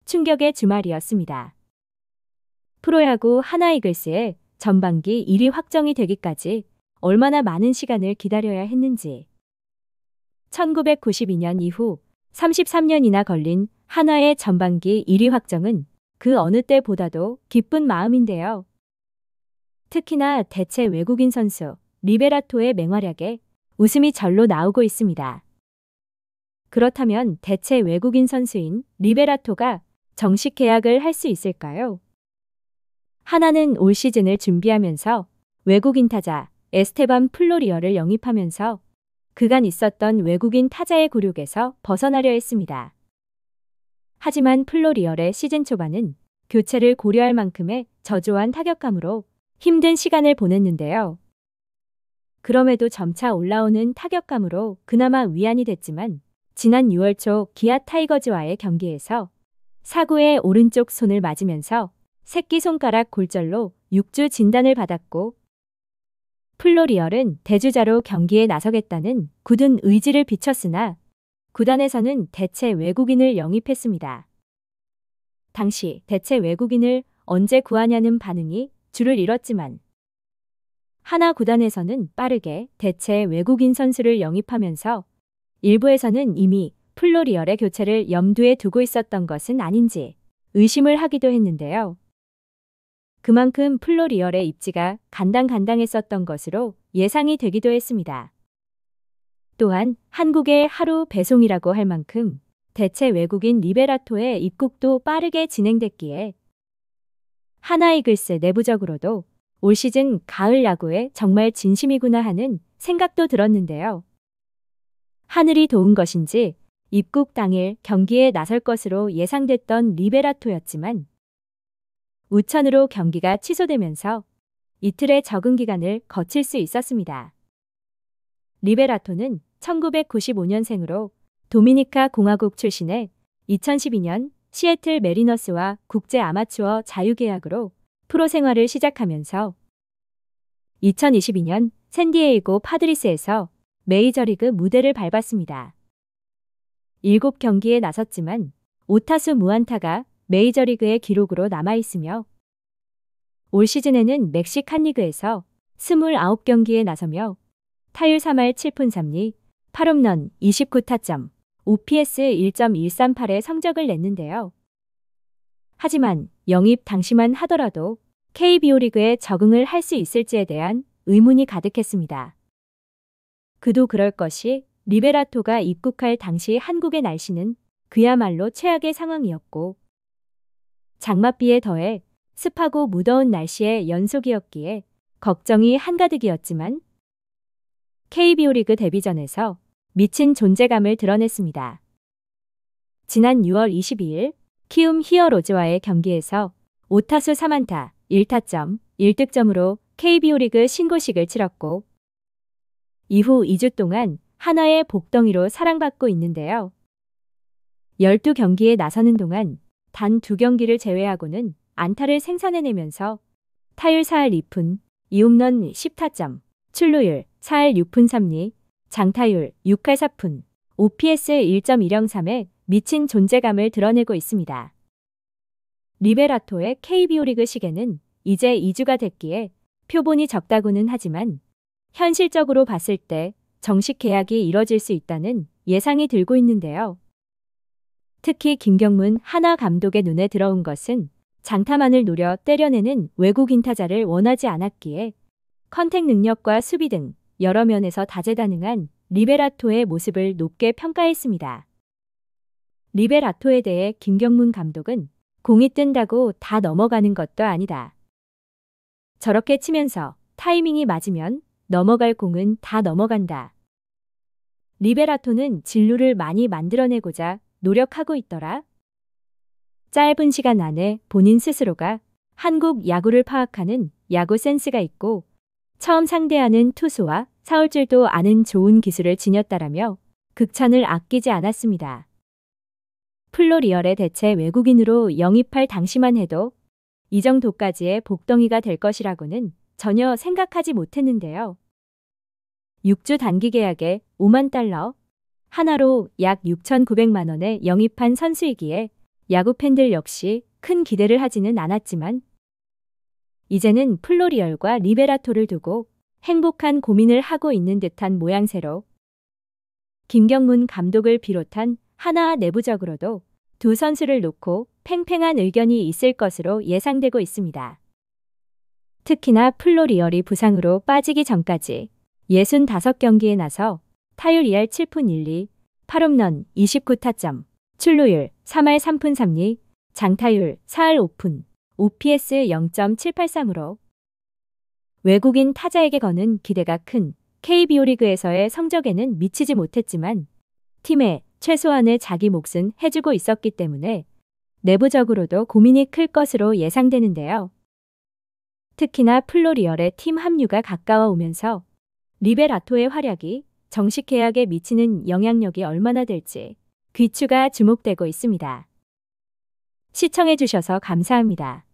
충격의 주말이었습니다. 프로야구 하나이글스의 전반기 1위 확정이 되기까지 얼마나 많은 시간을 기다려야 했는지. 1992년 이후 33년이나 걸린 한화의 전반기 1위 확정은 그 어느 때보다도 기쁜 마음인데요. 특히나 대체 외국인 선수 리베라토의 맹활약에 웃음이 절로 나오고 있습니다. 그렇다면 대체 외국인 선수인 리베라토가 정식 계약을 할 수 있을까요? 하나는 올 시즌을 준비하면서 외국인 타자 에스테반 플로리어를 영입하면서 그간 있었던 외국인 타자의 굴욕에서 벗어나려 했습니다. 하지만 플로리어의 시즌 초반은 교체를 고려할 만큼의 저조한 타격감으로 힘든 시간을 보냈는데요. 그럼에도 점차 올라오는 타격감으로 그나마 위안이 됐지만 지난 6월 초 기아 타이거즈와의 경기에서 사구의 오른쪽 손을 맞으면서 새끼손가락 골절로 6주 진단을 받았고 플로리얼은 대주자로 경기에 나서겠다는 굳은 의지를 비췄으나 구단에서는 대체 외국인을 영입했습니다. 당시 대체 외국인을 언제 구하냐는 반응이 줄을 잃었지만 하나 구단에서는 빠르게 대체 외국인 선수를 영입하면서 일부에서는 이미 플로리얼의 교체를 염두에 두고 있었던 것은 아닌지 의심을 하기도 했는데요. 그만큼 플로리얼의 입지가 간당간당했었던 것으로 예상이 되기도 했습니다. 또한 한국의 하루 배송이라고 할 만큼 대체 외국인 리베라토의 입국도 빠르게 진행됐기에 하나이글스 내부적으로도 올 시즌 가을 야구에 정말 진심이구나 하는 생각도 들었는데요. 하늘이 도운 것인지 입국 당일 경기에 나설 것으로 예상됐던 리베라토였지만 우천으로 경기가 취소되면서 이틀의 적응 기간을 거칠 수 있었습니다. 리베라토는 1995년생으로 도미니카 공화국 출신의 2012년 시애틀 메리너스와 국제 아마추어 자유계약으로 프로 생활을 시작하면서 2022년 샌디에이고 파드리스에서 메이저리그 무대를 밟았습니다. 7경기에 나섰지만 5타수 무안타가 메이저리그의 기록으로 남아있으며 올 시즌에는 멕시칸 리그에서 29경기에 나서며 타율 3할 7푼 3리, 8홈런 29타점, OPS 1.138의 성적을 냈는데요. 하지만 영입 당시만 하더라도 KBO 리그에 적응을 할 수 있을지에 대한 의문이 가득했습니다. 그도 그럴 것이 리베라토가 입국할 당시 한국의 날씨는 그야말로 최악의 상황이었고 장맛비에 더해 습하고 무더운 날씨의 연속이었기에 걱정이 한가득이었지만 KBO 리그 데뷔전에서 미친 존재감을 드러냈습니다. 지난 6월 22일 키움 히어로즈와의 경기에서 5타수 3안타 1타점 1득점으로 KBO 리그 신고식을 치렀고 이후 2주 동안 한화의 복덩이로 사랑받고 있는데요. 12경기에 나서는 동안 단 2경기를 제외하고는 안타를 생산해내면서 타율 4할 2푼, 2홈런 10타점, 출루율 4할 6푼 3리, 장타율 6할 4푼, OPS 1.103에 미친 존재감을 드러내고 있습니다. 리베라토의 KBO 리그 시계는 이제 2주가 됐기에 표본이 적다고는 하지만 현실적으로 봤을 때 정식 계약이 이뤄질 수 있다는 예상이 들고 있는데요. 특히 김경문 한화 감독의 눈에 들어온 것은 장타만을 노려 때려내는 외국인 타자를 원하지 않았기에 컨택 능력과 수비 등 여러 면에서 다재다능한 리베라토의 모습을 높게 평가했습니다. 리베라토에 대해 김경문 감독은 공이 뜬다고 다 넘어가는 것도 아니다. 저렇게 치면서 타이밍이 맞으면 넘어갈 공은 다 넘어간다. 리베라토는 진루를 많이 만들어내고자 노력하고 있더라. 짧은 시간 안에 본인 스스로가 한국 야구를 파악하는 야구 센스가 있고 처음 상대하는 투수와 싸울 줄도 아는 좋은 기술을 지녔다라며 극찬을 아끼지 않았습니다. 플로리얼의 대체 외국인으로 영입할 당시만 해도 이 정도까지의 복덩이가 될 것이라고는 전혀 생각하지 못했는데요. 6주 단기 계약에 5만 달러, 하나로 약 6,900만 원에 영입한 선수이기에 야구 팬들 역시 큰 기대를 하지는 않았지만 이제는 플로리얼과 리베라토를 두고 행복한 고민을 하고 있는 듯한 모양새로 김경문 감독을 비롯한 하나 내부적으로도 두 선수를 놓고 팽팽한 의견이 있을 것으로 예상되고 있습니다. 특히나 플로리얼이 부상으로 빠지기 전까지 65경기에 나서 타율 2할 7푼 1리, 8홈런 29타점, 출루율 3할 3푼 3리, 장타율 4할 5푼, OPS 0.783으로 외국인 타자에게 거는 기대가 큰 KBO 리그에서의 성적에는 미치지 못했지만 팀에 최소한의 자기 몫은 해주고 있었기 때문에 내부적으로도 고민이 클 것으로 예상되는데요. 특히나 플로리얼의 팀 합류가 가까워 오면서 리베라토의 활약이 정식 계약에 미치는 영향력이 얼마나 될지 귀추가 주목되고 있습니다. 시청해주셔서 감사합니다.